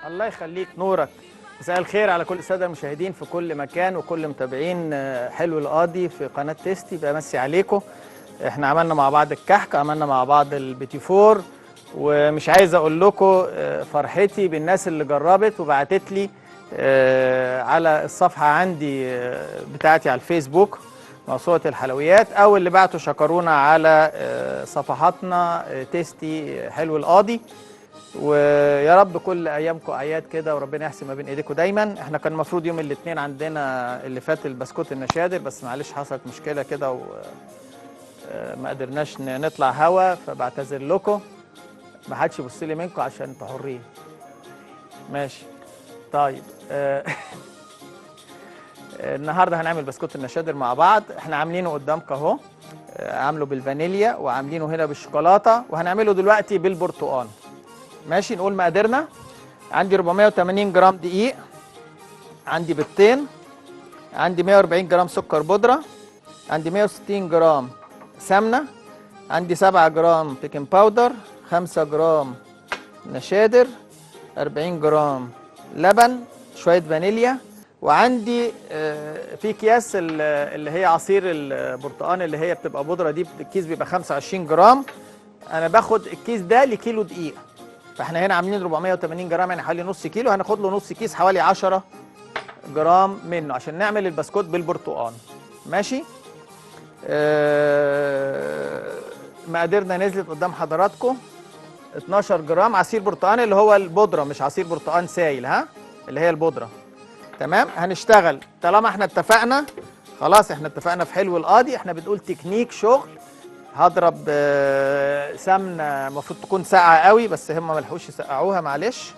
الله يخليك، نورك. مساء الخير على كل الساده المشاهدين في كل مكان وكل متابعين حلو القاضي في قناه تيستي. بمسي عليكم. احنا عملنا مع بعض الكحك، عملنا مع بعض البيتي فور، ومش عايز اقول لكم فرحتي بالناس اللي جربت وبعتت لي على الصفحه عندي بتاعتي على الفيسبوك موسوعه الحلويات، او اللي بعتوا شكرونا على صفحاتنا تيستي حلو القاضي. ويا رب كل ايامكم اعياد كده وربنا يحسن ما بين ايديكم دايما. احنا كان المفروض يوم الاثنين عندنا اللي فات البسكوت النشادر، بس معلش حصلت مشكله كده وما قدرناش نطلع هوا، فبعتذر لكم. ما حدش يبص لي منكم عشان انتوا حرين. ماشي طيب. النهارده هنعمل بسكوت النشادر مع بعض. احنا عاملينه قدامك اهو، عامله بالفانيليا وعاملينه هنا بالشوكولاته، وهنعمله دلوقتي بالبرتقال. ماشي، نقول مقاديرنا. عندي 480 جرام دقيق، عندي بيضتين، عندي 140 جرام سكر بودرة، عندي 160 جرام سمنة، عندي 7 جرام بيكنج باودر، 5 جرام نشادر، 40 جرام لبن، شوية فانيليا، وعندي في اكياس اللي هي عصير البرتقال اللي هي بتبقى بودرة دي، الكيس بيبقى 25 جرام. انا باخد الكيس ده لكيلو دقيق، فاحنا هنا عاملين 480 جرام يعني حوالي نص كيلو، هناخد له نص كيس حوالي 10 جرام منه عشان نعمل البسكوت بالبرتقال. ماشي. مقاديرنا نزلت قدام حضراتكم. 12 جرام عصير برتقال اللي هو البودره، مش عصير برتقال سايل، ها، اللي هي البودره. تمام. هنشتغل طالما احنا اتفقنا خلاص، احنا اتفقنا في حلو القاضي، احنا بنقول تكنيك شغل. هضرب سمنه المفروض تكون ساقعه قوي، بس هم ما لحقوش يسقعوها معلش،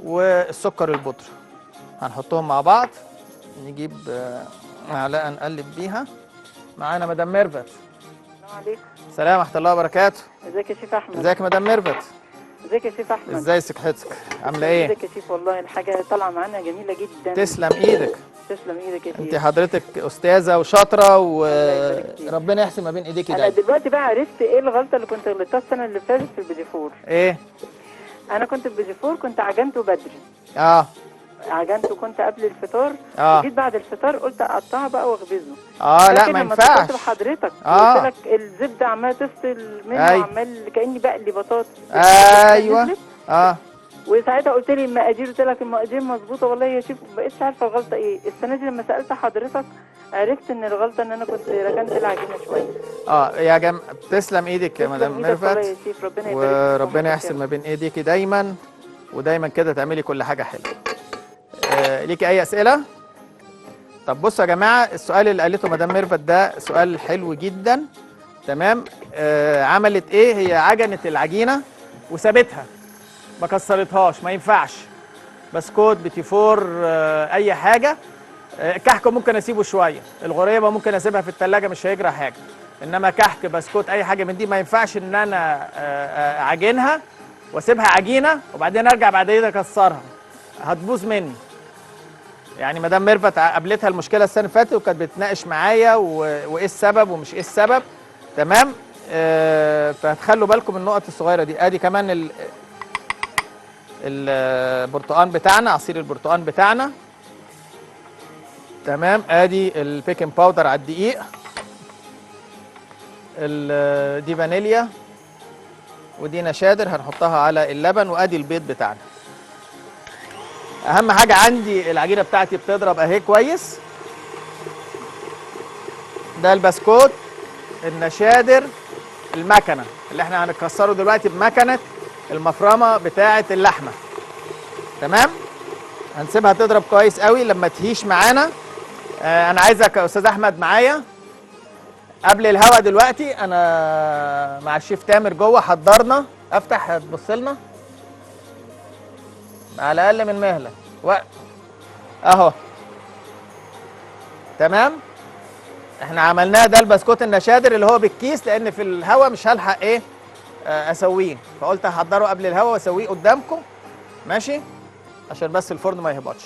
والسكر البودره هنحطهم مع بعض. نجيب معلقه نقلب بيها. معانا مدام ميرفت. السلام عليكم. السلام ورحمه الله وبركاته. ازيك يا شيف احمد؟ ازيك يا مدام ميرفت؟ ازيك يا شيف احمد؟ ازاي صحتك؟ عامله ايه؟ ازيك يا شيف؟ والله الحاجه طالعه معانا جميله جدا. تسلم ايدك. تسلم ايدك يا شيف. انت حضرتك استاذه وشاطره، وربنا يحسن ما بين ايديكي انا دايما. دلوقتي بقى عرفت ايه الغلطه اللي كنت غلطتها السنه اللي فاتت في البيجيفور. ايه؟ انا كنت البيجيفور كنت عجنته بدري. عجنته كنت قبل الفطار. جيت بعد الفطار قلت اقطعها بقى واخبزه. لا ما ينفعش. لما اتصلت بحضرتك قلت لك الزبده عماله تفصل منه، عمال كاني بقلي بطاطس. ايوه. وساعتها قلت لي المقادير، قلت لك المقادير مظبوطه. والله يا شيف ما بقتش عارفه الغلطه ايه. السنه دي لما سالت حضرتك عرفت ان الغلطه ان انا كنت ركنت العجينه شويه. يا تسلم ايدك يا مدام ميرفت. والله يا شيف ربنا يبارك فيك وربنا يحسن ما بين ايديكي دايما، ودايما كده تعملي كل حاجه حلوه. ليكي اي اسئله؟ طب بصوا يا جماعه، السؤال اللي قالته مدام ميرفت ده سؤال حلو جدا. تمام. عملت ايه؟ هي عجنت العجينه وسابتها، ما كسرتهاش، ما ينفعش. بسكوت بيتي فور اي حاجه. كحك ممكن اسيبه شويه، الغريبه ممكن اسيبها في الثلاجه مش هيجرى حاجه، انما كحك بسكوت اي حاجه من دي ما ينفعش ان انا اعجنها واسيبها عجينه وبعدين ارجع بعدين اكسرها، هتبوظ مني. يعني مدام ميرفت قابلتها المشكله السنه اللي فاتت وكانت بتناقش معايا وايه السبب ومش ايه السبب. تمام. فهتخلوا بالكم من النقط الصغيره دي. ادي كمان البرتقال بتاعنا، عصير البرتقال بتاعنا. تمام. ادي البيكنج باودر على الدقيق، دي فانيليا، ودي نشادر هنحطها على اللبن، وادي البيض بتاعنا. اهم حاجه عندي العجينه بتاعتي بتضرب اهي كويس. ده البسكوت النشادر المكنه اللي احنا هنكسره دلوقتي بمكنه المفرمه بتاعه اللحمه. تمام. هنسيبها تضرب كويس قوي لما تهيش معانا. انا عايزك يا استاذ احمد معايا قبل الهوا دلوقتي. انا مع الشيف تامر جوه حضرنا. افتح تبص لنا على اقل من مهله اهو. تمام. احنا عملناه ده البسكوت النشادر اللي هو بالكيس، لان في الهوا مش هلحق ايه اسويه، فقلت احضره قبل الهوا واسويه قدامكم. ماشي، عشان بس الفرن ما يهبطش.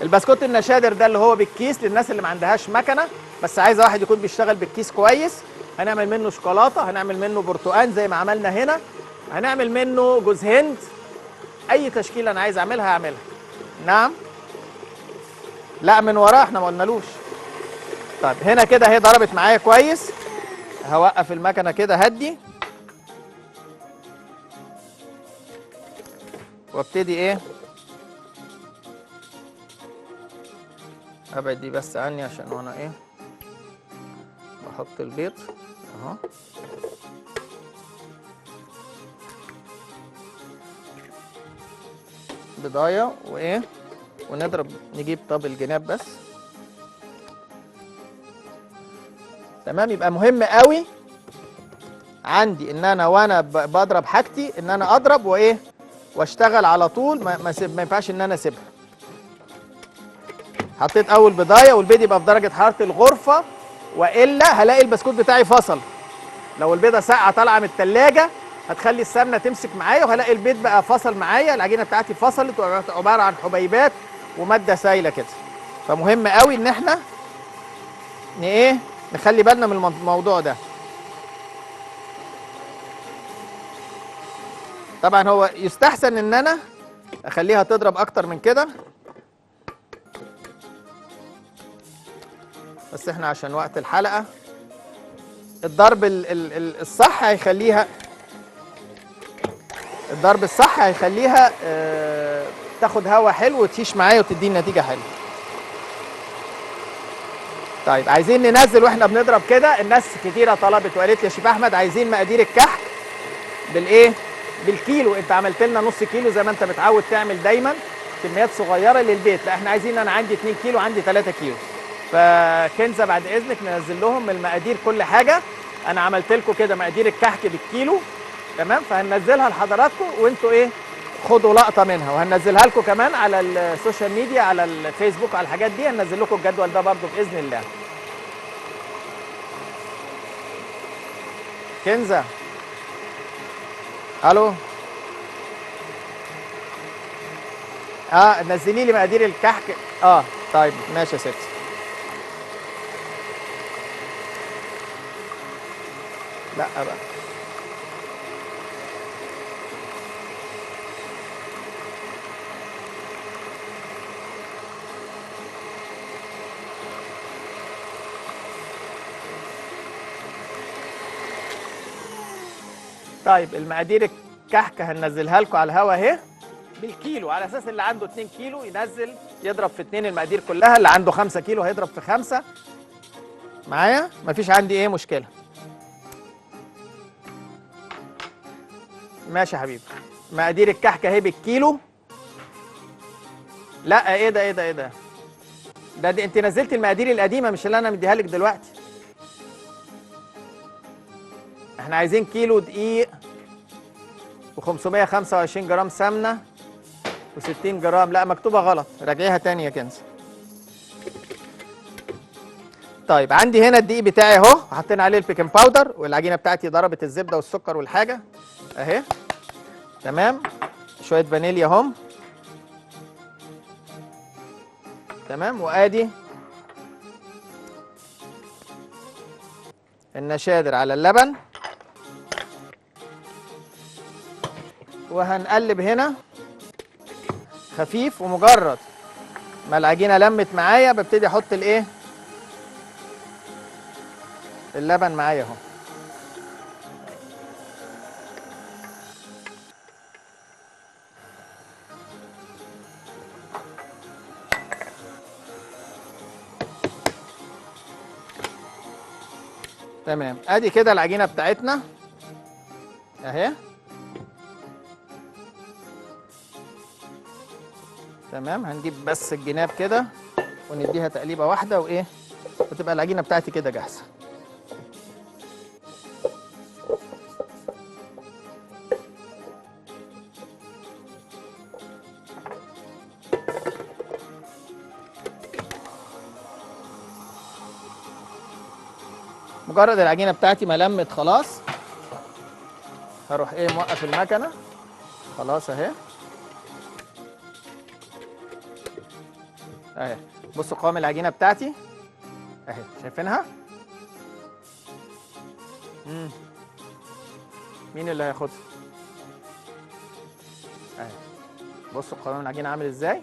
البسكوت النشادر ده اللي هو بالكيس للناس اللي ما عندهاش مكنه بس عايزه واحد يكون بيشتغل بالكيس كويس. هنعمل منه شوكولاته، هنعمل منه برتقان زي ما عملنا هنا، هنعمل منه جوز هند اي تشكيله انا عايز اعملها هعملها. نعم. لا من وراه احنا ما قلنالوش. طيب هنا كده هي ضربت معايا كويس. هوقف المكنه كده هدي وابتدي ايه، ابعد دي بس عني عشان وانا ايه بحط البيض اهو. بضايه وايه، ونضرب نجيب طب الجناب بس. تمام. يبقى مهم قوي عندي ان انا وانا بضرب حاجتي ان انا اضرب وايه واشتغل على طول، ما ينفعش ان انا اسيبها. حطيت اول بضايه والبيض يبقى في درجه حراره الغرفه، والا هلاقي البسكوت بتاعي فصل. لو البيضه ساقعه طالعه من الثلاجه هتخلي السمنه تمسك معايا، وهلاقي البيض بقى فصل معايا، العجينه بتاعتي فصلت وبقت عباره عن حبيبات وماده سايله كده. فمهم قوي ان احنا ايه نخلي بالنا من الموضوع ده. طبعا هو يستحسن ان انا اخليها تضرب اكتر من كده، بس احنا عشان وقت الحلقه الضرب الصح هيخليها، الضرب الصح هيخليها تاخد هوا حلو وتشيش معايا وتديني نتيجه حلوه. طيب عايزين ننزل واحنا بنضرب كده. الناس كتيره طلبت وقالت لي يا شيف احمد عايزين مقادير الكحك بالايه، بالكيلو. انت عملت لنا نص كيلو زي ما انت متعود تعمل دايما كميات صغيره للبيت، لا احنا عايزين، انا عندي 2 كيلو عندي 3 كيلو. فكنزه بعد اذنك ننزل لهم من المقادير كل حاجه. انا عملت لكم كده مقادير الكحك بالكيلو تمام، فهننزلها لحضراتكم وانتوا ايه خدوا لقطه منها، وهننزلها لكم كمان على السوشيال ميديا على الفيسبوك على الحاجات دي، هننزل لكم الجدول ده برضو باذن الله. كنزه الو، نزلي لي مقادير الكحك. طيب ماشي يا ستي. لا بقى طيب المقادير الكحك هننزلها لكم على الهوا اهي بالكيلو، على اساس اللي عنده 2 كيلو ينزل يضرب في 2 المقادير كلها، اللي عنده 5 كيلو هيضرب في 5 معايا، مفيش عندي ايه مشكله. ماشي يا حبيبي. مقادير الكحك اهي بالكيلو. لا ايه ده ايه ده ايه ده دي انت نزلت المقادير القديمه مش اللي انا مديها لك دلوقتي. احنا عايزين كيلو دقيق و525 جرام سمنه و60 جرام، لا مكتوبه غلط، راجعيها تاني يا كنز. طيب عندي هنا الدقيق بتاعي اهو، حطينا عليه البيكنج باودر، والعجينه بتاعتي ضربت الزبده والسكر والحاجه اهي تمام. شويه فانيليا هم تمام، وادي النشادر على اللبن، وهنقلب هنا خفيف، ومجرد ما العجينه لمت معايا ببتدي احط الايه اللبن معايا اهو. تمام ادي كده العجينه بتاعتنا اهي تمام. هنجيب بس الجناب كده ونديها تقليبه واحده وايه، وتبقى العجينه بتاعتي كده جاهزه. مجرد العجينه بتاعتي ما لمت خلاص هروح ايه موقف المكنه خلاص اهي اهي. بصوا قوام العجينه بتاعتي اهي، شايفينها؟ مين اللي هياخدها؟ اهي بصوا قوام العجينه عامل ازاي.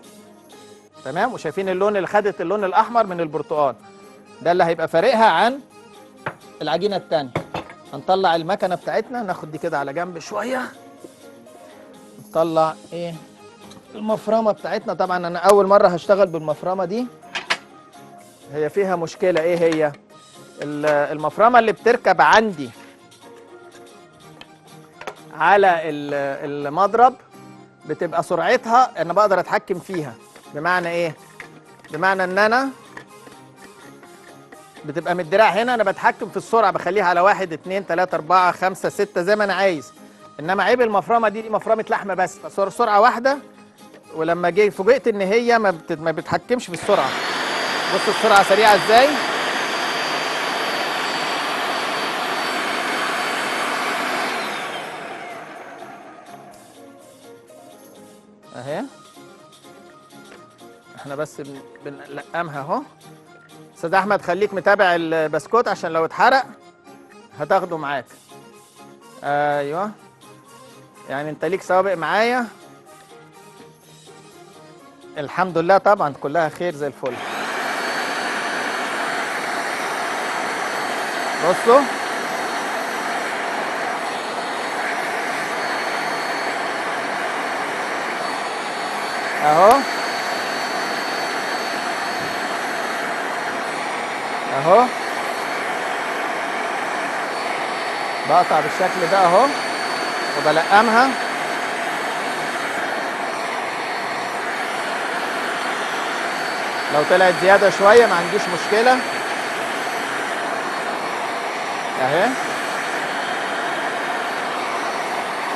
تمام، وشايفين اللون اللي خدت اللون الاحمر من البرتقال، ده اللي هيبقى فارقها عن العجينه التانيه. هنطلع المكنه بتاعتنا، ناخد دي كده على جنب شويه، نطلع ايه المفرمه بتاعتنا. طبعا انا اول مره هشتغل بالمفرمه دي، هي فيها مشكله. ايه هي؟ المفرمه اللي بتركب عندي على المضرب بتبقى سرعتها انا بقدر اتحكم فيها. بمعنى ايه؟ بمعنى ان انا بتبقى من الدراع هنا انا بتحكم في السرعه، بخليها على 1 2 3 4 5 6 زي ما انا عايز. انما عيب المفرمه دي مفرمه لحمه بس، سرعه واحده. ولما فوجئت ان هي ما بتحكمش في السرعه. بصوا السرعه سريعه ازاي. اهي احنا بس بنلقمها اهو. استاذ احمد خليك متابع البسكوت عشان لو اتحرق هتاخده معاك. ايوه، يعني انت ليك سوابق معايا. الحمد لله طبعا كلها خير زي الفل. بصوا اهو اهو، بقطع بالشكل ده اهو وبلقمها. لو طلعت زياده شويه ما عنديش مشكله اهي.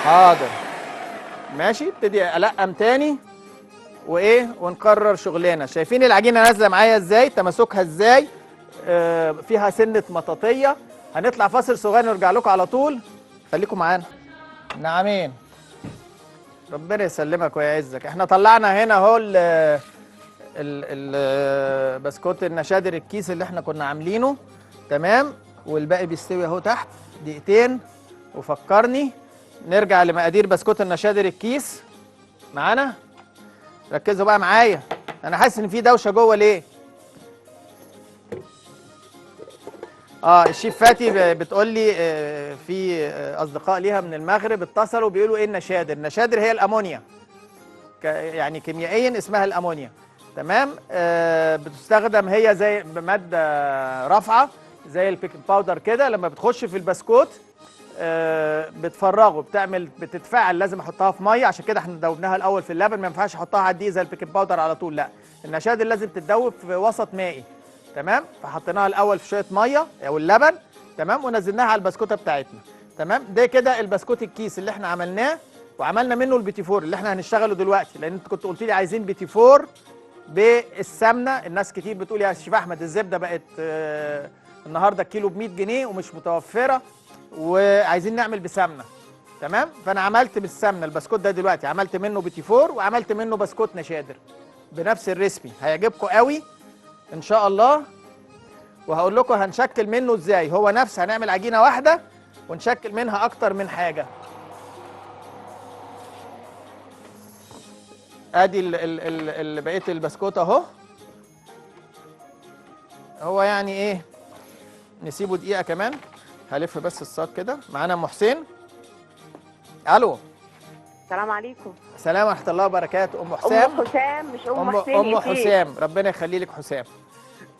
حاضر ماشي، ابتدي القم تاني وايه ونكرر شغلنا. شايفين العجينه نازله معايا ازاي، تماسكها ازاي، فيها سنه مطاطيه. هنطلع فاصل صغير نرجع لكم على طول، خليكم معانا. نعمين، ربنا يسلمك ويعزك. احنا طلعنا هنا اهو بسكوت النشادر الكيس اللي احنا كنا عاملينه. تمام، والباقي بيستوي اهو تحت دقيقتين. وفكرني نرجع لمقادير بسكوت النشادر الكيس معانا. ركزوا بقى معايا، انا حاسس ان في دوشه جوه. ليه؟ الشيف فاتي بتقول لي في اصدقاء ليها من المغرب اتصلوا بيقولوا ايه النشادر. النشادر هي الامونيا، يعني كيميائيا اسمها الامونيا. تمام، بتستخدم هي زي ماده رافعه زي البيكنج باودر كده. لما بتخش في البسكوت بتفرغه، بتتفاعل. لازم احطها في ميه، عشان كده احنا دوبناها الاول في اللبن. ما ينفعش احطها على الدقيق زي البيكنج باودر على طول، لا، النشادر لازم تتدوب في وسط مائي. تمام، فحطيناها الاول في شويه ميه او اللبن. تمام، ونزلناها على البسكوته بتاعتنا. تمام، ده كده البسكوت الكيس اللي احنا عملناه، وعملنا منه البيتي فور اللي احنا هنشتغله دلوقتي. لان انت كنت قلت لي عايزين بيتي فور بالسمنه. الناس كتير بتقول يا شيف احمد الزبده بقت النهارده الكيلو ب 100 جنيه ومش متوفره، وعايزين نعمل بسمنه. تمام، فانا عملت بالسمنه البسكوت ده دلوقتي، عملت منه بيتي فور وعملت منه بسكوت نشادر بنفس الريسبي. هيعجبكم قوي ان شاء الله، وهقول لكم هنشكل منه ازاي. هو نفس هنعمل عجينه واحده ونشكل منها اكتر من حاجه. ادي بقيه البسكوت اهو. هو يعني ايه، نسيبه دقيقه كمان. هلف بس الصاج كده. معانا ام حسين. الو، السلام عليكم. السلام ورحمه الله وبركاته. ام حسام. ام حسام مش ام حسين. ام حسام، ربنا يخلي لك حسام.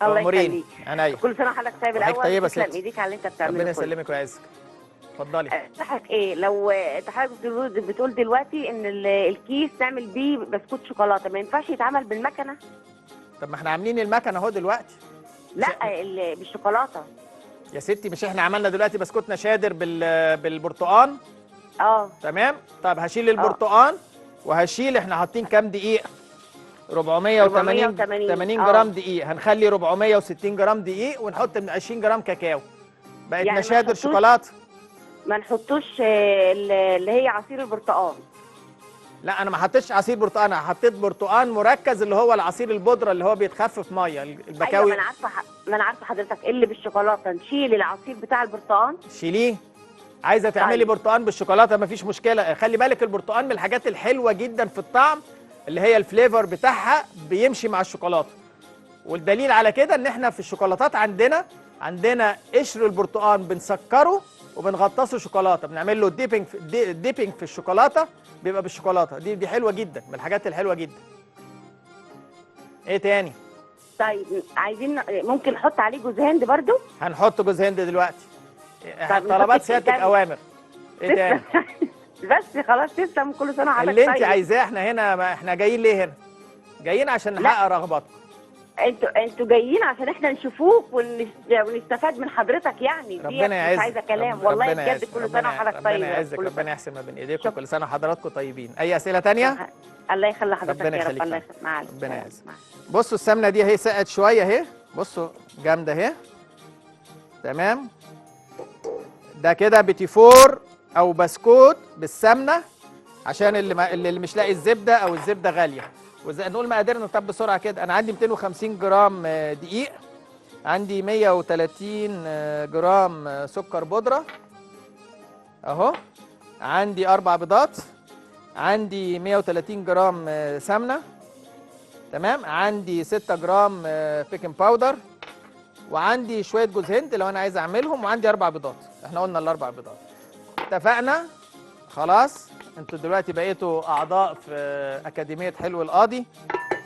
الله أمورين. يخليك. عينيا. كل سنه وحضرتك طيب. الاول طيبه يا تسلم ستي، ايديك على اللي انت بتعمله. ربنا يسلمك ويعزك. اتفضلي. صحك ايه لو انت حضرتك بتقول دلوقتي ان الكيس تعمل بيه بسكوت شوكولاته ما ينفعش يتعمل بالمكنه؟ طب ما احنا عاملين المكنه اهو دلوقتي. لا بالشوكولاته يا ستي، مش احنا عملنا دلوقتي بسكوت نشادر بالبرتقال؟ تمام. طب هشيل البرتقال وهشيل، احنا حاطين كام دقيق؟ 480 جرام دقيق. هنخلي 460 جرام دقيق ونحط من 20 جرام كاكاو. بقت يعني نشادر شوكولاته. ما نحطوش اللي هي عصير البرتقال؟ لا، انا ما حطيتش عصير برتقال، انا حطيت برتقال مركز اللي هو العصير البودره اللي هو بيتخفف ميه البكاوي. ايوه، ما انا عارفه حضرتك. اللي بالشوكولاته نشيل العصير بتاع البرتقال؟ شيليه. عايزه تعملي برتقال بالشوكولاته مفيش مشكله. خلي بالك البرتقال من الحاجات الحلوه جدا في الطعم، اللي هي الفليفر بتاعها بيمشي مع الشوكولاته. والدليل على كده ان احنا في الشوكولاتات عندنا قشر البرتقال بنسكره وبنغطسه شوكولاته، بنعمل له ديبنج في الشوكولاته، بيبقى بالشوكولاته. دي حلوه جدا، من الحاجات الحلوه جدا. ايه تاني؟ طيب عايزين ممكن نحط عليه جوز هند برضو؟ هنحط جوز هند دلوقتي. طب طلبات نحط سيادتك اوامر. ايه تاني؟ بس خلاص تسلم، كل سنه وحضرتك اللي انت طيب. عايزاه. احنا هنا، ما احنا جايين ليه هنا؟ جايين عشان لا. نحقق رغباتكم. انتوا جايين عشان احنا نشوفوك ونستفاد من حضرتك، يعني دي ربنا مش يعزك. عايزه كلام والله ربنا بجد. يعزك. كل سنه وحضرتك طيب. ربنا يعزك، كل ربنا سنة. يحسن ما بين ايديكم. شكرا. كل سنه حضراتكم طيبين. اي اسئله تانية؟ الله يخلي حضرتك ربنا يا رب. يخليك. الله يخليك. مع ربنا السلامة. يعزك. بصوا السمنه دي اهي سقت شويه اهي، بصوا جامده اهي. تمام. ده كده بيتي فور او بسكوت بالسمنه، عشان اللي مش لاقي الزبده او الزبده غاليه. نقول مقاديرنا طب بسرعه كده. انا عندي 250 جرام دقيق، عندي 130 جرام سكر بودره اهو، عندي 4 بيضات، عندي 130 جرام سمنه، تمام، عندي 6 جرام بيكنج باودر، وعندي شويه جوز هند لو انا عايز اعملهم، وعندي 4 بيضات. احنا قلنا ال4 بيضات. اتفقنا؟ خلاص. انتوا دلوقتي بقيتوا اعضاء في اكاديميه حلو القاضي،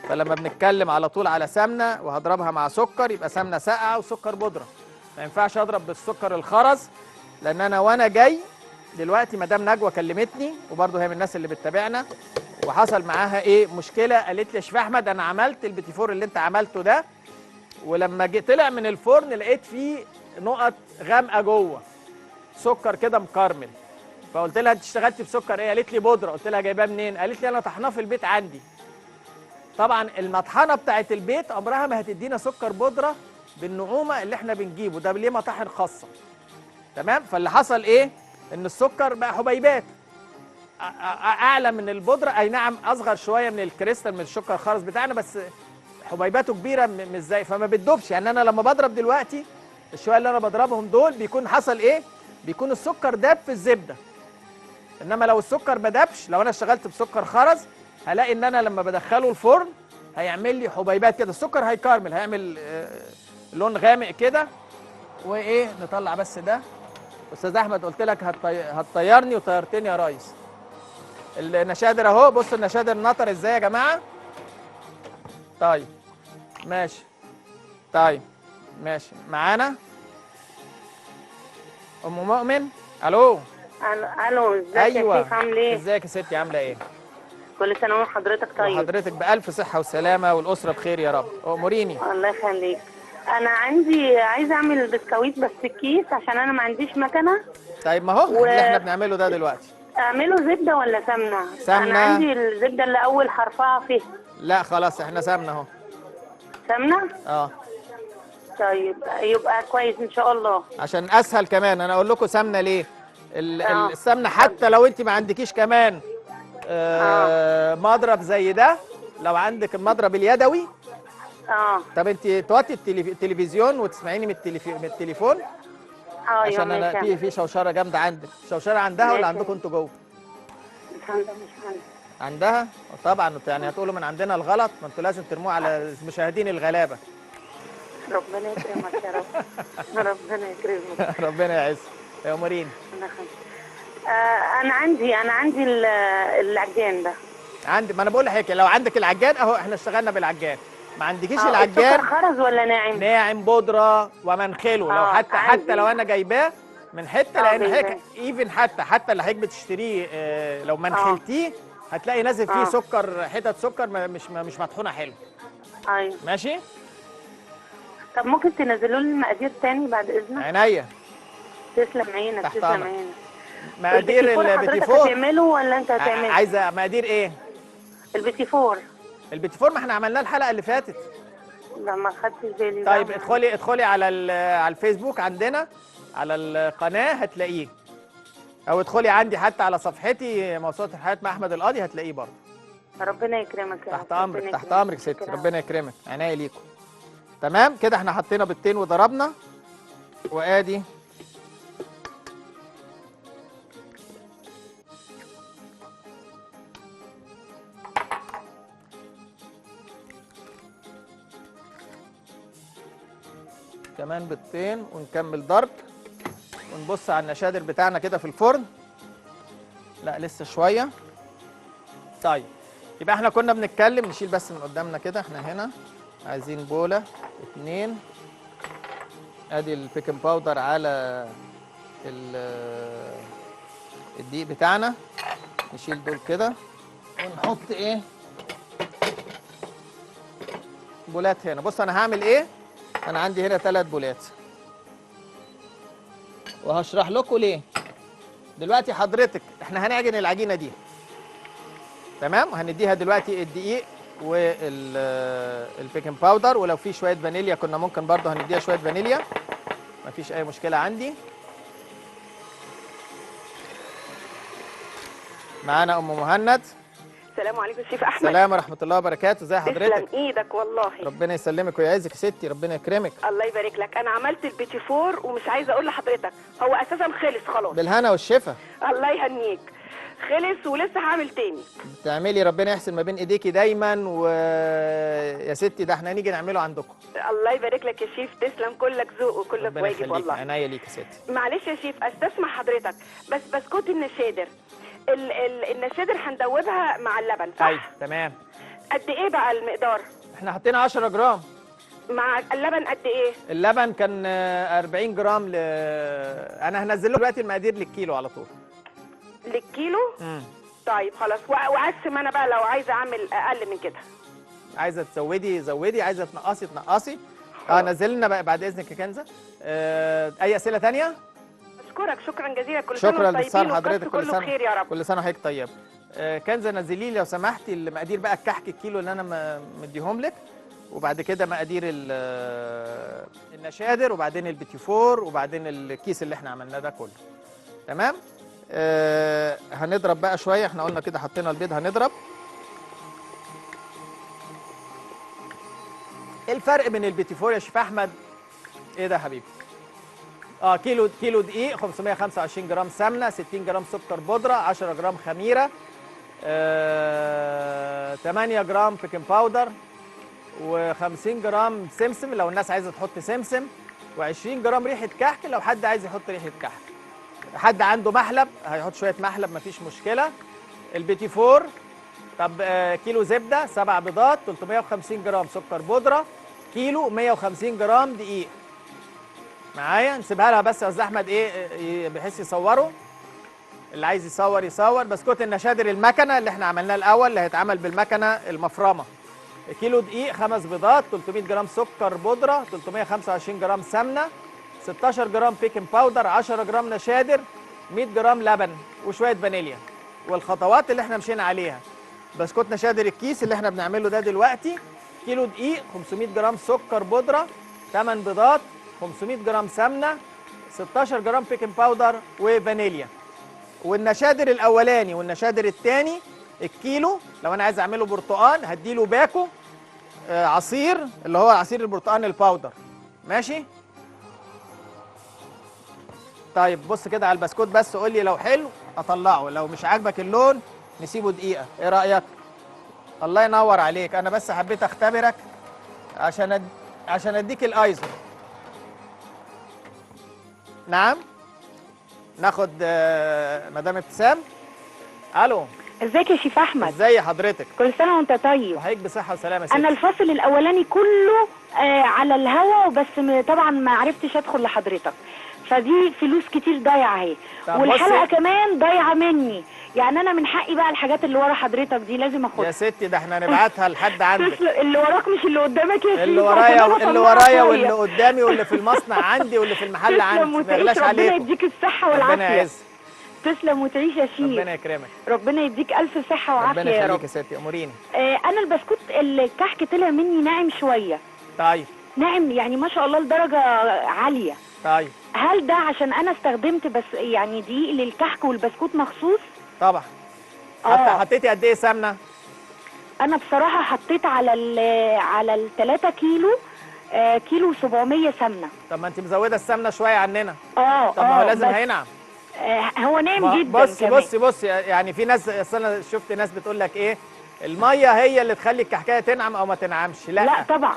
فلما بنتكلم على طول على سمنه وهضربها مع سكر يبقى سمنه ساقعه وسكر بودره. ما ينفعش اضرب بالسكر الخرز، لان انا وانا جاي دلوقتي مدام نجوى كلمتني، وبرضه هي من الناس اللي بتتابعنا، وحصل معاها ايه مشكله. قالت لي يا شيخ احمد انا عملت البيتي فور اللي انت عملته ده، ولما طلع من الفرن لقيت فيه نقط غامقه جوه، سكر كده مكرمل. فقلت لها انت اشتغلتي بسكر ايه؟ قالت لي بودره. قلت لها جايباه منين؟ قالت لي انا طحناه في البيت عندي. طبعا المطحنه بتاعت البيت عمرها ما هتدينا سكر بودره بالنعومه اللي احنا بنجيبه ده، ليه مطاحن خاصه. تمام. فاللي حصل ايه؟ ان السكر بقى حبيبات اعلى من البودره، اي نعم اصغر شويه من الكريستال من السكر الخالص بتاعنا، بس حبيباته كبيره مش زي، فما بتدوبش. يعني انا لما بضرب دلوقتي الشويه اللي انا بضربهم دول بيكون حصل ايه؟ بيكون السكر داب في الزبده. انما لو السكر ما دابش، لو انا اشتغلت بسكر خرز، هلاقي ان انا لما بدخله الفرن هيعمل لي حبيبات كده، السكر هيكرمل، هيعمل لون غامق كده. وايه، نطلع بس ده. استاذ احمد قلت لك هتطيرني وطيرتني يا ريس. النشادر اهو، بصوا النشادر نطر ازاي يا جماعه. طيب ماشي. طيب ماشي. معانا ام مؤمن. الو. الو ازيك ايوه. يا شيخ؟ عامل ايه؟ ازيك يا ستي؟ عامله ايه؟ كل سنه وحضرتك طيب. وحضرتك بألف صحة وسلامة والأسرة بخير يا رب. أموريني. الله يخليك. انا عايزه اعمل بسكويت بس الكيس، عشان انا ما عنديش مكنه. طيب ما هو اللي احنا بنعمله ده دلوقتي. اعمله زبده ولا سمنه؟ سمنة. انا عندي الزبده اللي اول حرفها فيه. لا خلاص احنا سمنة اهو. سمنه؟ اه. طيب يبقى كويس ان شاء الله. عشان اسهل كمان انا اقول لكم سمنة ليه. السمنة حتى لو انت ما عندكيش كمان مضرب زي ده، لو عندك المضرب اليدوي. طب انت توطي التلفزيون وتسمعيني من التليفون. عشان انا في شوشره جامده عندك. شوشره عندها ولا عندكم انتوا جوه؟ مش عندي. عندها طبعا. يعني هتقولوا من عندنا الغلط، ما انتوا لازم ترموه على المشاهدين الغلابه. ربنا يكرمك يا رب. ربنا يكرمك. ربنا يعزك يا أمورين. انا عندي العجان ده. ما انا بقول لحضرتك لو عندك العجان اهو، احنا اشتغلنا بالعجان. ما عندكيش العجان، السكر خرز ولا ناعم؟ ناعم بودره ومنخله. لو حتى لو انا جايباه من حته، لان حضرتك ايفن حتى اللي حضرتك بتشتريه لو منخلتيه هتلاقي نازل فيه سكر، حتت سكر مش مطحونه حلو. ايوه ماشي. طب ممكن تنزلوا لي المقادير تاني بعد اذنك؟ عينيا. تسلم عينك. تسلم عينك. مقادير البيتي فور هتعمله ولا انت هتعمله؟ عايزه مقادير ايه؟ البيتي فور. البيتي فور ما احنا عملناه الحلقه اللي فاتت. لا ما خدتش بالي. طيب ادخلي على الفيسبوك عندنا على القناه هتلاقيه، او ادخلي عندي حتى على صفحتي موسوعه الحياه مع احمد القاضي هتلاقيه برضه. ربنا يكرمك يا رب. تحت امرك. تحت امرك ستي. ربنا يكرمك. عناية ليكم. تمام كده احنا حطينا بيضتين وضربنا، وادي كمان بيضتين ونكمل ضرب، ونبص على النشادر بتاعنا كده في الفرن. لا لسه شويه. طيب يبقى احنا كنا بنتكلم، نشيل بس من قدامنا كده. احنا هنا عايزين بوله 2، ادي البيكنج باودر على الدقيق بتاعنا. نشيل دول كده ونحط ايه بولات هنا. بص انا هعمل ايه. انا عندي هنا 3 بولات وهشرح لكم ليه. دلوقتي حضرتك احنا هنعجن العجينه دي، تمام. هنديها دلوقتي الدقيق والبيكنج باودر، ولو في شويه فانيليا كنا ممكن برضه هنديها شويه فانيليا، مفيش اي مشكله عندي. معانا ام مهند. السلام عليكم شيف احمد. السلام ورحمه الله وبركاته. ازي حضرتك؟ تسلم ايدك والله. ربنا يسلمك ويعزك يا ستي، ربنا يكرمك. الله يبارك لك. انا عملت البيتي فور ومش عايزه اقول لحضرتك هو اساسا خلص خلاص. بالهنا والشفا. الله يهنيك. خلص ولسه هعمل تاني. تعملي ربنا يحسن ما بين ايديكي دايما. ويا ستي ده احنا هنيجي نعمله عندكم. الله يبارك لك يا شيف. تسلم، كلك ذوق وكلك واجب والله. عناية ليك يا ستي. معلش يا شيف استسمح حضرتك، بس بسكوت النشادر النشادر هندوبها مع اللبن صح؟ ايوه تمام. قد ايه بقى المقدار؟ احنا حطينا 10 جرام. مع اللبن قد ايه؟ اللبن كان 40 جرام انا هنزل له دلوقتي المقادير للكيلو على طول. للكيلو؟ طيب خلاص. واقسم انا بقى لو عايزه اعمل اقل من كده. عايزه تزودي زودي، عايزه تنقصي تنقصي. نزل لنا بقى بعد اذنك يا كنزه. اي اسئله ثانيه؟ اشكرك شكرا جزيلا. كل شكرا سنه لسان وانتم حضرتك. طيبين كله خير يا رب. كل سنه وحضرتك طيب. كنزه نزلي لي لو سمحتي المقادير بقى، الكحك الكيلو اللي انا مديهم لك، وبعد كده مقادير النشادر، وبعدين البيتي فور، وبعدين الكيس اللي احنا عملناه ده كله. تمام. هنضرب بقى شويه. احنا قلنا كده حطينا البيض هنضرب. ايه الفرق بين البيتي فور يا شيف احمد؟ ايه ده يا حبيبي؟ كيلو دقيق، 525 جرام سمنه، 60 جرام سكر بودره، 10 جرام خميره، 8 جرام بيكنج باودر، و50 جرام سمسم لو الناس عايزه تحط سمسم، و20 جرام ريحه كحك لو حد عايز يحط ريحه كحك. حد عنده محلب هيحط شويه محلب مفيش مشكله. البيتي فور طب كيلو زبده، 7 بيضات، 350 جرام سكر بودره، كيلو 150 جرام دقيق. معايا نسيبها لها بس يا استاذ احمد ايه بحيث يصوروا. اللي عايز يصور يصور. بسكوت النشادر المكنه اللي احنا عملناه الاول اللي هيتعمل بالمكنه المفرمه. كيلو دقيق، 5 بيضات، 300 جرام سكر بودره، 325 جرام سمنه، 16 جرام بيكنج باودر، 10 جرام نشادر، 100 جرام لبن وشويه فانيليا. والخطوات اللي احنا مشينا عليها. بسكوت نشادر الكيس اللي احنا بنعمله ده دلوقتي، كيلو دقيق، 500 جرام سكر بودره، 8 بيضات، 500 جرام سمنه، 16 جرام بيكنج باودر وفانيليا. والنشادر الاولاني والنشادر الثاني الكيلو لو انا عايز اعمله برتقان هديله باكو عصير اللي هو عصير البرتقان الباودر. ماشي. طيب بص كده على البسكوت بس قول لي لو حلو اطلعه، لو مش عاجبك اللون نسيبه دقيقه. ايه رايك؟ الله ينور عليك. انا بس حبيت اختبرك عشان اديك الايزو. نعم. ناخد مدام ابتسام. الو. ازيك يا شيف احمد؟ ازي حضرتك؟ كل سنه وانت طيب. وحضرتك بصحه وسلامه يا ستي. انا الفصل الاولاني كله على الهوا بس طبعا ما عرفتش ادخل لحضرتك، فدي فلوس كتير ضايعه اهي، والحلقه كمان ضايعه مني. يعني انا من حقي بقى الحاجات اللي ورا حضرتك دي لازم اخدها يا ستي. ده احنا نبعتها لحد عندك. اللي وراك مش اللي قدامك يا شيف. اللي ورايا واللي قدامي واللي في المصنع عندي واللي في المحل عندي. ما يغلاش عليكم. ربنا يديك الصحه والعافيه. ربنا يعز. تسلم وتعيش يا شيف. ربنا يكرمك. ربنا يديك الف صحه وعافيه ربنا يا رب. يخليك يا ستي. اموريني. انا البسكوت الكحك طلع مني ناعم شويه. طيب. ناعم يعني ما شاء الله لدرجه عاليه. طيب. هل ده عشان انا استخدمت بس يعني دقيق للكحك والبسكوت مخصوص؟ طبعا. حطيتي قد ايه سمنه؟ انا بصراحه حطيت على 3 كيلو كيلو 700 سمنه. طب ما انت مزوده السمنه شويه عننا. طب ما هو لازم هينعم. هو ناعم جدا. بصي يعني في ناس انا شفت ناس بتقول لك ايه الميه هي اللي تخلي الكحكايه تنعم او ما تنعمش. لا لا طبعا.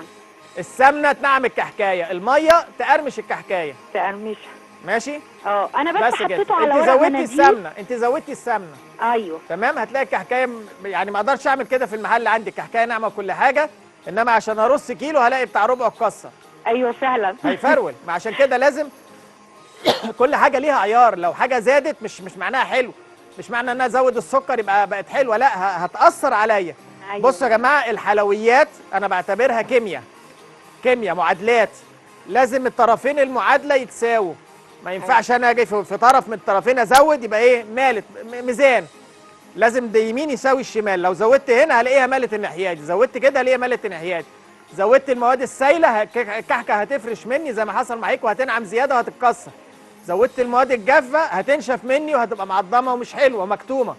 السمنه تنعم الكحكايه، الميه تقرمش الكحكايه. تقرمشها. ماشي. انا بس كده حطيته على انت ورق زودتي مناديل. السمنه، انت زودتي السمنه. ايوه تمام. هتلاقي الكحكايه يعني ما اقدرش اعمل كده في المحل عندي، الكحكايه ناعمه وكل حاجه، انما عشان ارص كيلو هلاقي بتاع ربع اتكسر. ايوه فعلا. هيفرول. ما عشان كده لازم كل حاجه ليها عيار. لو حاجه زادت مش معناها حلو، مش معنى ان انا ازود السكر يبقى بقت حلوه، لا هتاثر عليا. أيوة. بصوا يا جماعه، الحلويات انا بعتبرها كيمياء، معادلات. لازم الطرفين المعادله يتساووا. ما ينفعش انا اجي في طرف من الطرفين ازود يبقى ايه مالت ميزان. لازم ده يمين يساوي الشمال. لو زودت هنا هلاقيها مالت الناحيه دي، زودت كده هلاقيها مالت الناحيه دي. زودت المواد السائله الكحكه هتفرش مني زي ما حصل معاك وهتنعم زياده وهتتكسر. زودت المواد الجافه هتنشف مني وهتبقى معضمه ومش حلوه ومكتومه.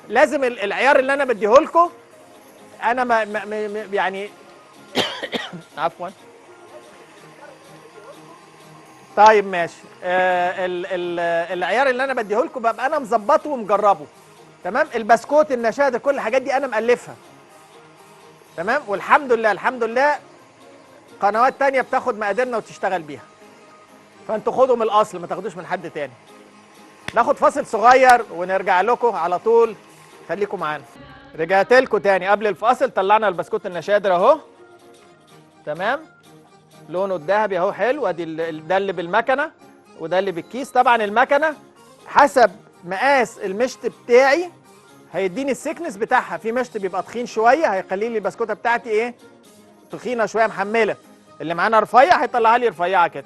لازم العيار اللي انا بديهولكوا انا يعني عفوا. طيب ماشي. العيار اللي انا بديهولكوا ببقى انا مظبطه ومجربه. تمام. البسكوت، النشاده، كل الحاجات دي انا مألفها. تمام. والحمد لله الحمد لله قنوات تانية بتاخد مقاديرنا وتشتغل بيها. فانتوا خدوا من الاصل، ما تاخدوش من حد تاني. ناخد فاصل صغير ونرجع لكم على طول، خليكم معانا. رجعت لكم تاني قبل الفاصل. طلعنا البسكوت النشادر اهو. تمام. لونه الذهبي اهو حلو. ادي ده اللي بالمكنه وده اللي بالكيس. طبعا المكنه حسب مقاس المشط بتاعي هيديني السكنس بتاعها. في مشط بيبقى تخين شويه هيخلي لي البسكوته بتاعتي ايه تخينه شويه محمله. اللي معانا رفيع هيطلعها لي رفيعه كده.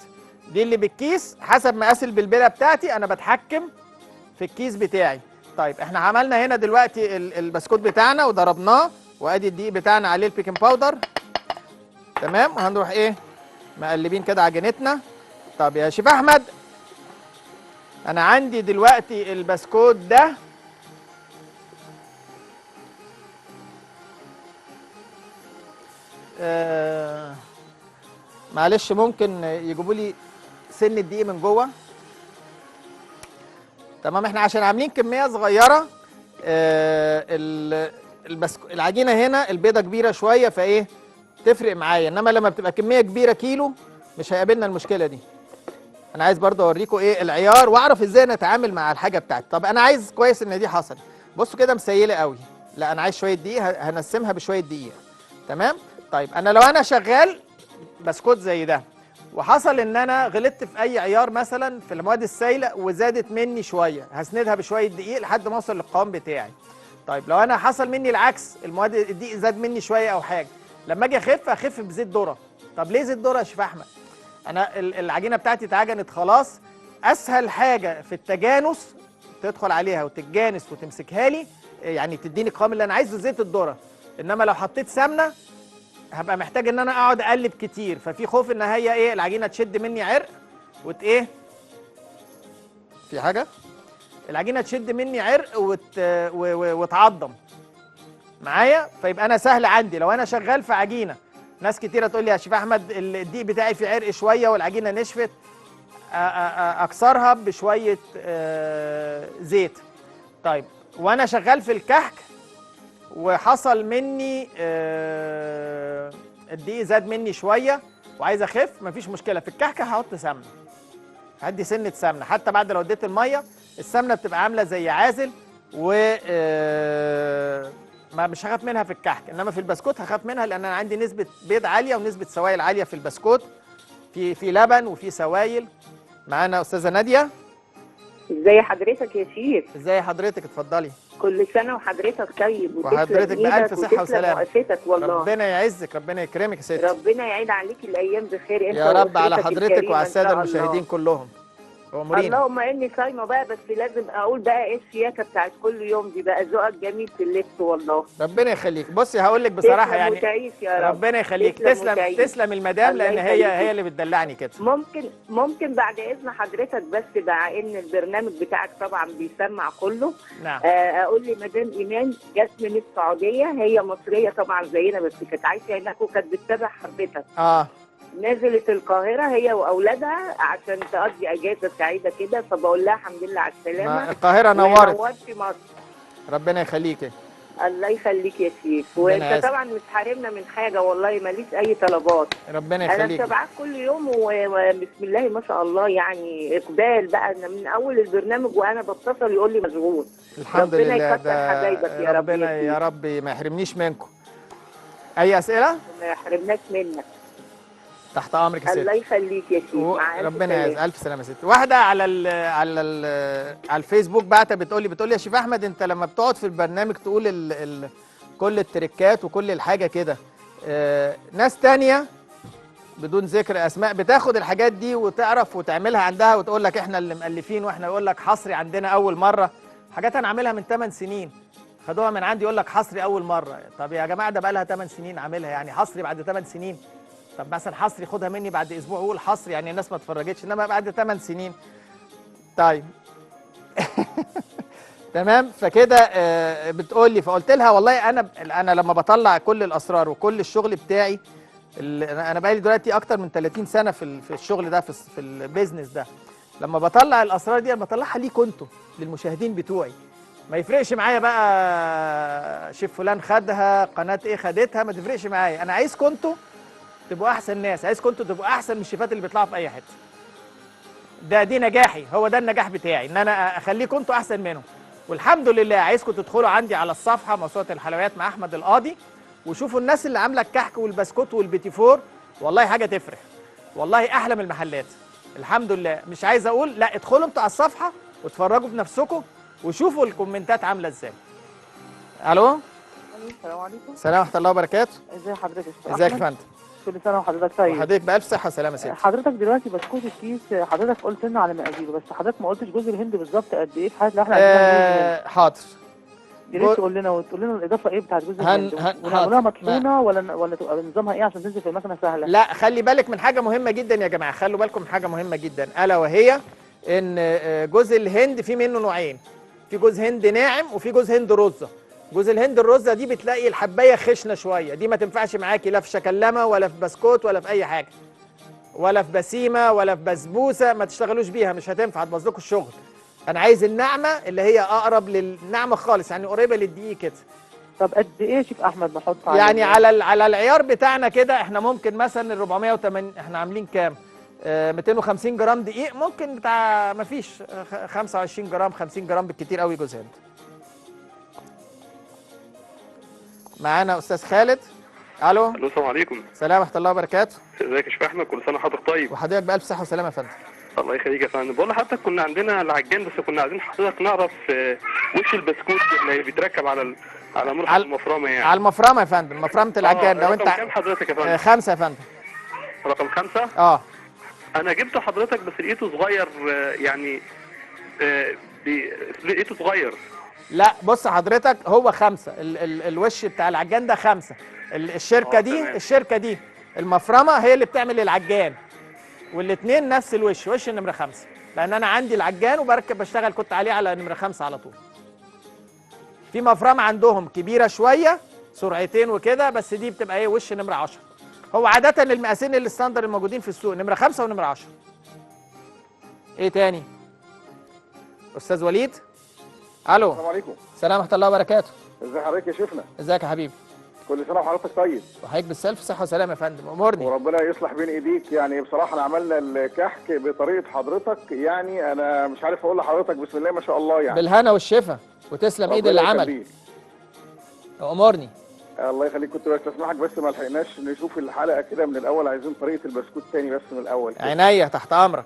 دي اللي بالكيس حسب مقاس البلبله بتاعتي انا بتحكم في الكيس بتاعي. طيب احنا عملنا هنا دلوقتي البسكوت بتاعنا وضربناه، وادي الدقيق بتاعنا عليه البيكنج باودر. تمام. وهنروح ايه مقلبين كده عجينتنا. طب يا شيف احمد، انا عندي دلوقتي البسكوت ده معلش ممكن يجيبوا لي سن الدقيق من جوه. تمام. احنا عشان عاملين كميه صغيره العجينه هنا البيضه كبيره شويه فايه تفرق معايا، انما لما بتبقى كميه كبيره كيلو مش هيقابلنا المشكله دي. انا عايز برضه اوريكم ايه العيار واعرف ازاي نتعامل مع الحاجه بتاعتي. طب انا عايز كويس ان دي حصلت. بصوا كده مسيله قوي. لا انا عايز شويه دقيق، هنسمها بشويه دقيق. تمام. طيب انا لو انا شغال بسكوت زي ده وحصل ان انا غلطت في اي عيار مثلا في المواد السائله وزادت مني شويه، هسندها بشويه دقيق لحد ما اوصل للقوام بتاعي. طيب لو انا حصل مني العكس، المواد الدقيق زاد مني شويه او حاجه، لما اجي اخف بزيت ذره. طب ليه زيت ذره يا شيف احمد؟ انا العجينه بتاعتي اتعجنت خلاص. اسهل حاجه في التجانس تدخل عليها وتتجانس وتمسكها لي يعني تديني القوام اللي انا عايزه زيت الذره. انما لو حطيت سمنه هبقى محتاج ان انا اقعد اقلب كتير، ففي خوف ان هي ايه العجينه تشد مني عرق ايه في حاجه العجينه تشد مني عرق وتعضم معايا. فيبقى انا سهل عندي لو انا شغال في عجينه. ناس كتيره تقول لي يا شيف احمد الدقيق بتاعي فيه عرق شويه والعجينه نشفت، اكسرها بشويه زيت. طيب وانا شغال في الكحك وحصل مني الدقيق زاد مني شويه وعايز اخف، مفيش مشكله. في الكحكه هحط سمنه، هدي سنه سمنه حتى بعد لو اديت الميه. السمنه بتبقى عامله زي عازل و ما مش هخاف منها في الكحك، انما في البسكوت هخاف منها لان انا عندي نسبه بيض عاليه ونسبه سوائل عاليه في البسكوت. في لبن وفي سوائل. معانا استاذه ناديه. ازي حضرتك يا شيف؟ ازي حضرتك؟ اتفضلي. كل سنه وحضرتك طيب وحضرتك بألف صحة وسلامة. وقفتك والله. ربنا يعزك، ربنا يكرمك يا ستي. ربنا يعيد عليك الايام بخير انت يا رب على حضرتك وعلى الساده المشاهدين كلهم. اللهم اني صايمه بقى، بس لازم اقول بقى ايه الشياكه بتاعت كل يوم دي بقى، ذوقك جميل في اللبس والله. ربنا يخليك. بصي هقول لك بصراحه يعني وتعيش يا رب. ربنا يخليك. تسلم المدام لان هي اللي بتدلعني كده. ممكن بعد اذن حضرتك بس مع ان البرنامج بتاعك طبعا بيسمع كله. نعم. اقول لي مدام ايمان جت من السعوديه، هي مصريه طبعا زينا بس كانت عايشه هناك وكانت بتتابع حضرتك. نزلت القاهرة هي وأولادها عشان تقضي أجازة سعيدة كده، فبقول لها الحمد لله على السلامة. القاهرة نورت. نورت مصر. ربنا يخليكي. الله يخليك يا شيف. وانت طبعا مش حارمنا من حاجه، والله ماليش اي طلبات. ربنا يخليك. انا متابعاك كل يوم وبسم الله ما شاء الله، يعني اقبال بقى. أنا من اول البرنامج وانا بتصل يقول لي مشغول. الحمد لله. ربنا يكتر حبايبك يا رب. ربنا يا رب ما يحرمنيش منكم. اي اسئله؟ ما يحرمناش منك. تحت امرك يا ست. الله يخليك يا شيخ. ربنا يعز. الف سلامه يا ست. واحده على الفيسبوك بعتها بتقول لي يا شيف احمد، انت لما بتقعد في البرنامج تقول كل التريكات وكل الحاجه كده، ناس تانية بدون ذكر اسماء بتاخد الحاجات دي وتعرف وتعملها عندها وتقول لك احنا اللي مؤلفين، واحنا يقول لك حصري عندنا اول مره. حاجات انا عاملها من 8 سنين خدوها من عندي يقول لك حصري اول مره. طب يا جماعه ده بقى لها 8 سنين عاملها، يعني حصري بعد 8 سنين؟ طب مثلا حصري خدها مني بعد اسبوع وقول حصري، يعني الناس ما اتفرجتش، انما بعد 8 سنين. طيب تمام. فكده بتقول لي، فقلت لها والله انا لما بطلع كل الاسرار وكل الشغل بتاعي، انا بقالي دلوقتي اكتر من 30 سنه في الشغل ده، في البيزنس ده. لما بطلع الاسرار دي انا بطلعها ليكم انتوا، للمشاهدين بتوعي. ما يفرقش معايا بقى شيف فلان خدها، قناه ايه خدتها، ما تفرقش معايا. انا عايزكم انتوا تبقوا احسن ناس، عايزكم انتوا تبقوا احسن من الشيفات اللي بيطلعوا في اي حته. دي نجاحي، هو ده النجاح بتاعي، ان انا اخليكم انتوا احسن منهم. والحمد لله. عايزكم تدخلوا عندي على الصفحه موسوعه الحلويات مع احمد القاضي، وشوفوا الناس اللي عامله الكحك والبسكوت والبيتي فور، والله حاجه تفرح، والله احلى من المحلات. الحمد لله. مش عايز اقول لا، ادخلوا انتوا على الصفحه واتفرجوا بنفسكم وشوفوا الكومنتات عامله ازاي. الو. السلام عليكم. السلام ورحمه الله وبركاته. ازي حضرتك يا استاذ ازيك يا أحمد؟ فندم؟ كل سنه وحضرتك طيب. وحضرتك بألف صحة وسلامة يا سيدي. حضرتك دلوقتي بسكوت الكيس، حضرتك قلت لنا على مقاديره، بس حضرتك ما قلتش جوز الهند بالظبط قد ايه في حاله لو احنا عايزين جوز الهند. حاضر. يا ريت تقول لنا الاضافه ايه بتاعت جوز الهند، ونعملها مطحونه ولا تبقى نظامها ايه عشان تنزل في المكنه سهله؟ لا، خلي بالك من حاجه مهمه جدا يا جماعه، خلوا بالكم من حاجه مهمه جدا، الا وهي ان جوز الهند في منه نوعين، في جوز هند ناعم وفي جوز هند رزه. جوز الهند الرزه دي بتلاقي الحبايه خشنه شويه، دي ما تنفعش معاكي لا في شكلمه ولا في بسكوت ولا في اي حاجه، ولا في بسيمه ولا في بسبوسه، ما تشتغلوش بيها، مش هتنفع، هتبوظ لكم الشغل. انا عايز الناعمه اللي هي اقرب للناعمه خالص، يعني قريبه للدقيق كده. طب قد ايه شيف احمد نحط يعني على العيار بتاعنا كده، احنا ممكن مثلا ال 480 احنا عاملين كام؟ 250 جرام دقيق، ممكن بتاع ما فيش 25 جرام 50 جرام بالكتير قوي جوز هند. معانا استاذ خالد. الو. السلام عليكم. السلام ورحمه الله وبركاته. ازيك يا شيف احمد؟ كل سنه وحضرتك طيب. وحضرتك بألف صحه وسلامه يا فندم. الله يخليك يا فندم. بقول لحضرتك كنا عندنا العجان، بس كنا عايزين حضرتك نعرف وش البسكوت اللي بيتركب على ملحق المفرمه يعني. على المفرمه يا فندم، مفرمه العجان. لو انت كام حضرتك يا فندم؟ 5 يا فندم. رقم 5؟ انا جبته حضرتك بس لقيته صغير، يعني لقيته صغير. لا بص حضرتك، هو 5 الوش بتاع العجان ده 5. الشركه دي المفرمه هي اللي بتعمل العجان، والاثنين نفس الوش، وش نمره 5، لان انا عندي العجان وبركب بشتغل كنت عليه على نمره 5 على طول. في مفرمه عندهم كبيره شويه سرعتين وكده، بس دي بتبقى ايه وش نمره 10. هو عاده المقاسين الستاندر الموجودين في السوق نمره 5 ونمره 10. ايه تاني؟ استاذ وليد. الو. السلام عليكم. السلام ورحمه الله وبركاته. ازي حضرتك يا شيفنا؟ ازيك يا حبيبي؟ كل سنه وحضرتك طيب. وحضرتك بالسلف صحه وسلامه يا فندم. امورني. وربنا يصلح بين ايديك. يعني بصراحه احنا عملنا الكحك بطريقه حضرتك، يعني انا مش عارف اقول لحضرتك بسم الله ما شاء الله يعني. بالهنا والشفا، وتسلم ايد اللي عمل. امورني. الله يخليك. كنت بستسمحك بس ما لحقناش نشوف الحلقه كده من الاول، عايزين طريقه البسكوت تاني بس من الاول. عينيا تحت امرك.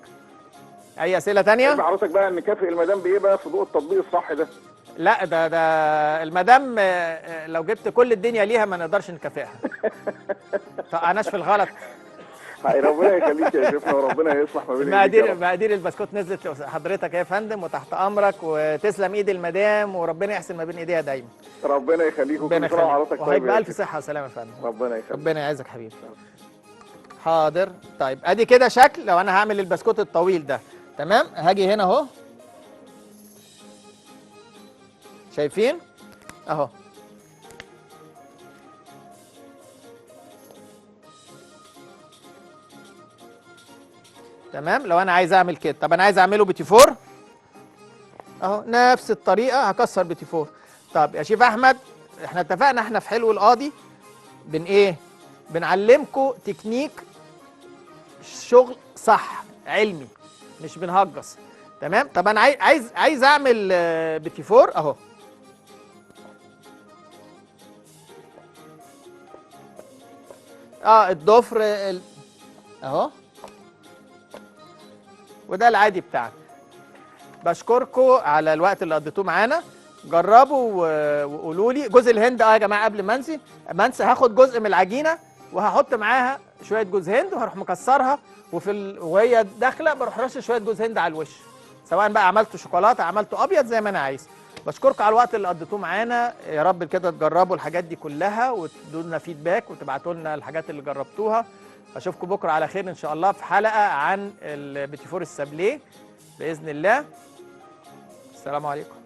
اي اسئله تانية؟ حضرتك بقى نكافئ المدام بايه بقى في ضوء التطبيق الصح ده؟ لا ده المدام لو جبت كل الدنيا ليها ما نقدرش نكافئها. فقناش في الغلط. ربنا يخليك يا شيفنا، وربنا يصلح ما بين مقادير البسكوت نزلت لحضرتك يا فندم، وتحت امرك، وتسلم ايد المدام، وربنا يحسن ما بين ايديها دايما. ربنا يخليك. وكل سنه وحضرتك طيب. بألف صحه وسلامه يا فندم. ربنا يخليك. ربنا يعزك حبيبي. حاضر. طيب ادي كده شكل لو انا هعمل البسكوت الطويل ده. تمام. هاجي هنا اهو، شايفين اهو، تمام. لو انا عايز اعمل كده، طب انا عايز اعمله بيتي فور اهو، نفس الطريقه هكسر بيتي فور. طب يا شيف احمد احنا اتفقنا احنا في حلو القاضي بنعلمكم تكنيك شغل صح علمي، مش بنهجص. تمام. طب انا عايز اعمل بيتي فور اهو. الضفر اهو، وده العادي بتاعنا. بشكركم على الوقت اللي قضيتوه معانا. جربوا وقولوا لي. جوز الهند يا جماعه قبل ما انسى هاخد جزء من العجينه وهحط معاها شويه جوز هند وهروح مكسرها، وهي داخله بروح رش شويه جوز هند على الوش، سواء بقى عملته شوكولاته عملته ابيض زي ما انا عايز. بشكركم على الوقت اللي قضيتوه معانا. يا رب كده تجربوا الحاجات دي كلها وتدوا لنا فيدباك وتبعتوا لنا الحاجات اللي جربتوها. اشوفكم بكره على خير ان شاء الله في حلقه عن البيتي فور السابليه باذن الله. السلام عليكم.